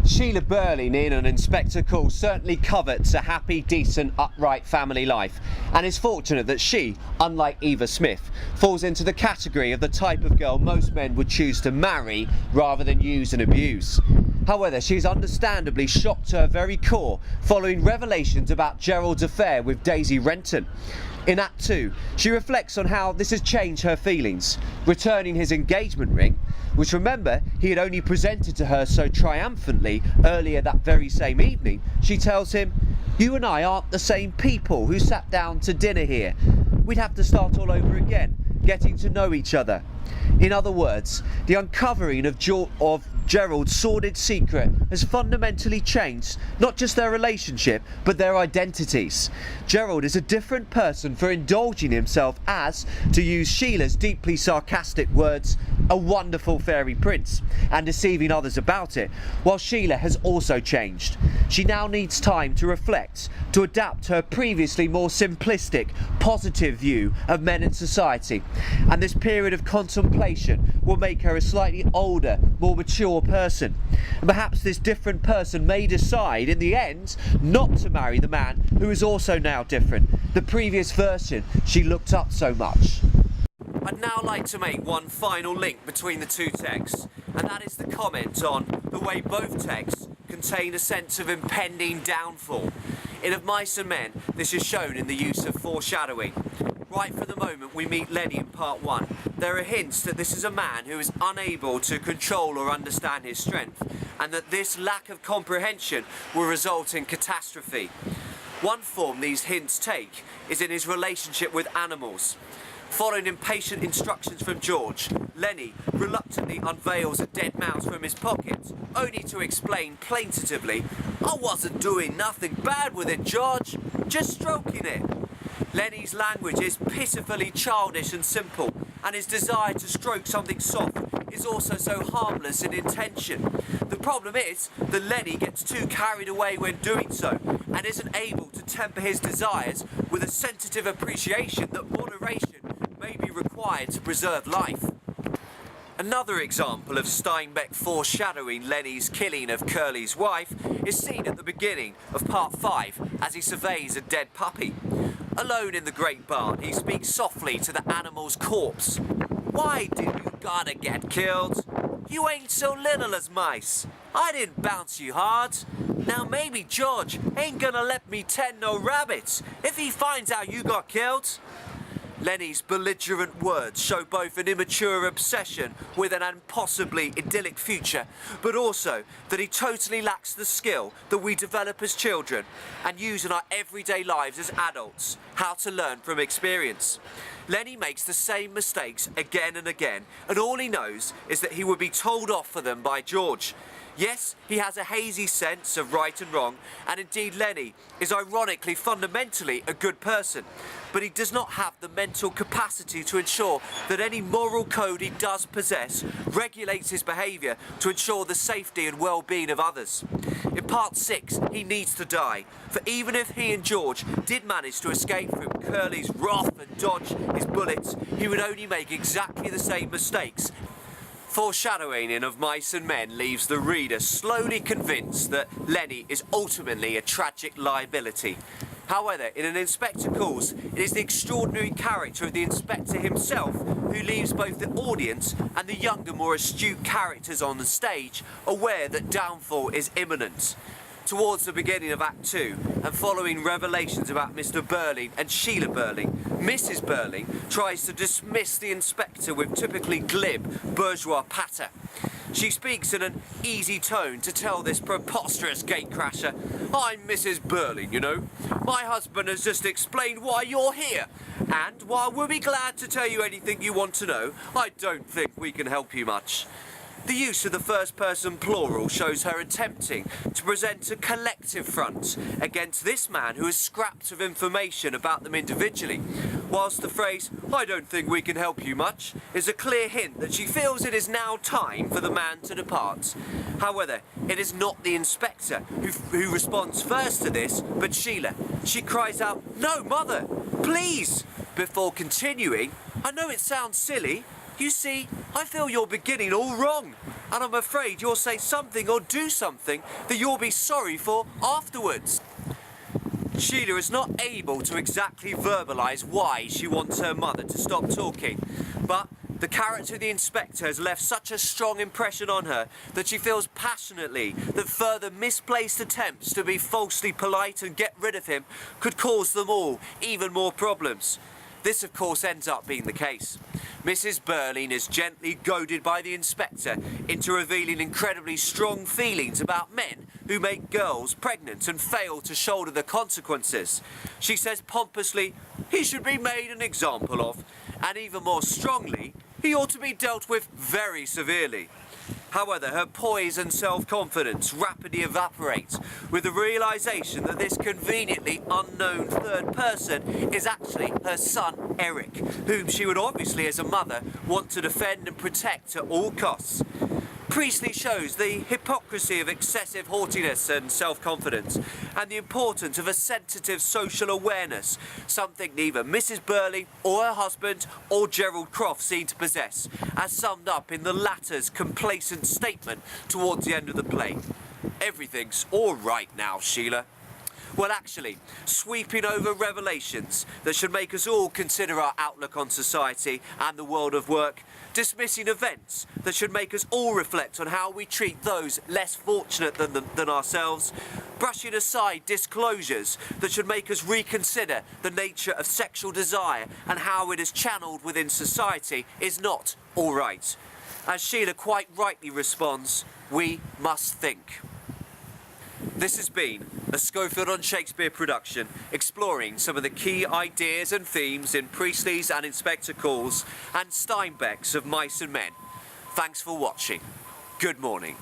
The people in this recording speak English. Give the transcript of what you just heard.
Sheila Burling in an Inspector Call certainly covets a happy, decent, upright family life, and is fortunate that she, unlike Eva Smith, falls into the category of the type of girl most men would choose to marry rather than use and abuse. However, she is understandably shocked to her very core following revelations about Gerald's affair with Daisy Renton. In Act 2, she reflects on how this has changed her feelings, returning his engagement ring, which, remember, he had only presented to her so triumphantly earlier that very same evening. She tells him, "You and I aren't the same people who sat down to dinner here. We'd have to start all over again, getting to know each other." In other words, the uncovering of Gerald's sordid secret has fundamentally changed not just their relationship, but their identities. Gerald is a different person for indulging himself as, to use Sheila's deeply sarcastic words, a wonderful fairy prince, and deceiving others about it, while Sheila has also changed. She now needs time to reflect, to adapt her previously more simplistic, positive view of men in society, and this period of contemplation will make her a slightly older, more mature person. And perhaps this different person may decide in the end not to marry the man who is also now different, the previous version she looked up so much. I'd now like to make one final link between the two texts, and that is the comment on the way both texts contain a sense of impending downfall. In Of Mice and Men, this is shown in the use of foreshadowing. Right from the moment we meet Lenny in part 1, there are hints that this is a man who is unable to control or understand his strength, and that this lack of comprehension will result in catastrophe. One form these hints take is in his relationship with animals. Following impatient instructions from George, Lenny reluctantly unveils a dead mouse from his pocket, only to explain plaintively, "I wasn't doing nothing bad with it, George, just stroking it." Lenny's language is pitifully childish and simple, and his desire to stroke something soft is also so harmless in intention. The problem is that Lenny gets too carried away when doing so, and isn't able to temper his desires with a sensitive appreciation that moderation may be required to preserve life. Another example of Steinbeck foreshadowing Lenny's killing of Curly's wife is seen at the beginning of part 5 as he surveys a dead puppy. Alone in the great barn, he speaks softly to the animal's corpse. "Why did you gotta get killed? You ain't so little as mice. I didn't bounce you hard. Now maybe George ain't gonna let me tend no rabbits if he finds out you got killed." Lenny's belligerent words show both an immature obsession with an impossibly idyllic future, but also that he totally lacks the skill that we develop as children and use in our everyday lives as adults, how to learn from experience. Lenny makes the same mistakes again and again, and all he knows is that he would be told off for them by George. Yes, he has a hazy sense of right and wrong, and indeed Lenny is ironically fundamentally a good person, but he does not have the mental capacity to ensure that any moral code he does possess regulates his behaviour to ensure the safety and well-being of others. In part 6, he needs to die, for even if he and George did manage to escape from Curly's wrath and dodge his bullets, he would only make exactly the same mistakes. Foreshadowing in Of Mice and Men leaves the reader slowly convinced that Lenny is ultimately a tragic liability. However, in An Inspector Calls, it is the extraordinary character of the inspector himself who leaves both the audience and the younger, more astute characters on the stage aware that downfall is imminent. Towards the beginning of Act 2, and following revelations about Mr. Burling and Sheila Burling, Mrs. Burling tries to dismiss the inspector with typically glib, bourgeois patter. She speaks in an easy tone to tell this preposterous gatecrasher, "I'm Mrs. Burling, you know. My husband has just explained why you're here, and while we'll be glad to tell you anything you want to know, I don't think we can help you much." The use of the first-person plural shows her attempting to present a collective front against this man who has scraps of information about them individually, whilst the phrase, "I don't think we can help you much," is a clear hint that she feels it is now time for the man to depart. However, it is not the inspector who responds first to this, but Sheila. She cries out, "No, mother, please!" before continuing, "I know it sounds silly, You see, I feel you're beginning all wrong, and I'm afraid you'll say something or do something that you'll be sorry for afterwards. Sheila is not able to exactly verbalise why she wants her mother to stop talking, but the character of the inspector has left such a strong impression on her that she feels passionately that further misplaced attempts to be falsely polite and get rid of him could cause them all even more problems. This, of course, ends up being the case. Mrs. Burling is gently goaded by the inspector into revealing incredibly strong feelings about men who make girls pregnant and fail to shoulder the consequences. She says pompously, he should be made an example of, and even more strongly, he ought to be dealt with very severely. However, her poise and self-confidence rapidly evaporate with the realisation that this conveniently unknown third person is actually her son, Eric, whom she would obviously, as a mother, want to defend and protect at all costs. Priestley shows the hypocrisy of excessive haughtiness and self-confidence, and the importance of a sensitive social awareness, something neither Mrs. Burling or her husband or Gerald Croft seem to possess, as summed up in the latter's complacent statement towards the end of the play. Everything's all right now, Sheila. Well, actually, sweeping over revelations that should make us all consider our outlook on society and the world of work, dismissing events that should make us all reflect on how we treat those less fortunate than ourselves, brushing aside disclosures that should make us reconsider the nature of sexual desire and how it is channeled within society is not all right. As Sheila quite rightly responds, we must think. This has been a Schofield on Shakespeare production, exploring some of the key ideas and themes in Priestley's and Inspector Calls and Steinbeck's Of Mice and Men. Thanks for watching. Good morning.